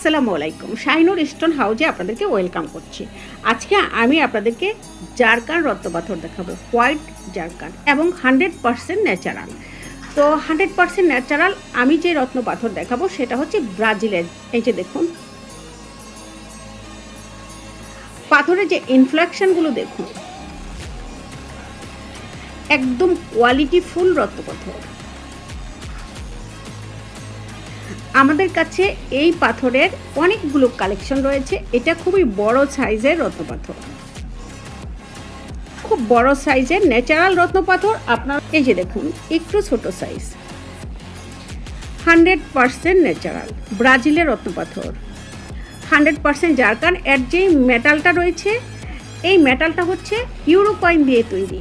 আসসালামু আলাইকুম। শাহিনুর স্টোন হাউজে আপনাদেরকে ওয়েলকাম করছি। আজকে আমি আপনাদেরকে জারকান রত্নপাথর দেখাবো, হোয়াইট জারকান এবং 100% ন্যাচারাল। তো 100% ন্যাচারাল আমি যে রত্নপাথর দেখাবো সেটা হচ্ছে ব্রাজিলের। এই যে দেখুন, পাথরের যে ইনফ্লেকশনগুলো দেখুন, একদম কোয়ালিটিফুল রত্নপাথর। আমাদের কাছে এই পাথরের অনেকগুলো কালেকশন রয়েছে। এটা খুবই বড় সাইজের রত্নপাথর, খুব বড় সাইজের ন্যাচারাল রত্নপাথর। আপনার এই যে দেখুন, একটু ছোট সাইজ, 100% ন্যাচারাল ব্রাজিলের রত্নপাথর, 100% জারকান। এর যে মেটালটা রয়েছে, এই মেটালটা হচ্ছে ইউরোকয়েন দিয়ে তৈরি।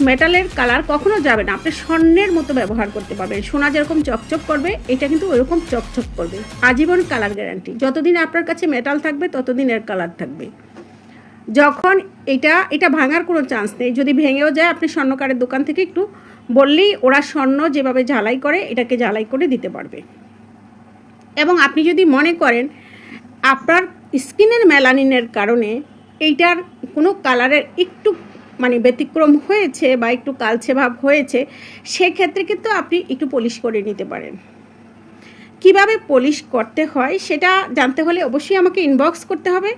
মেটালের কালার কখনো যাবে না, আপনি স্বর্ণের মতো ব্যবহার করতে পারবেন। সোনা যেরকম চকচক করবে, এটা কিন্তু ওরকম চকচক করবে। আজীবন কালার গ্যারান্টি। যতদিন আপনার কাছে মেটাল থাকবে ততদিন এর কালার থাকবে। যখন এটা ভাঙার কোনো চান্স নেই। যদি ভেঙেও যায়, আপনি স্বর্ণকারের দোকান থেকে একটু বললেই ওরা স্বর্ণ যেভাবে ঝালাই করে, এটাকে ঝালাই করে দিতে পারবে। এবং আপনি যদি মনে করেন আপনার স্কিনের মেলানিনের কারণে এইটার কোনো কালারের একটু ব্যতিক্রম হয়েছে বা একটু কালচে ভাব হয়েছে, সেক্ষেত্রে কিন্তু আপনি একটু পলিশ করে নিতে পারেন। কিভাবে পলিশ করতে হয় সেটা জানতে হলে অবশ্যই আমাকে ইনবক্স করতে হবে।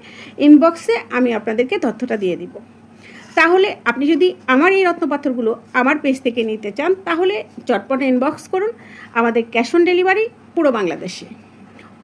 ইনবক্সে আমি আপনাদেরকে তথ্যটা দিয়ে দিব। তাহলে আপনি যদি আমার এই রত্নপাথরগুলো আমার পেজ থেকে নিতে চান, তাহলে চটপট ইনবক্স করুন। আমাদের ক্যাশ অন ডেলিভারি পুরো বাংলাদেশে।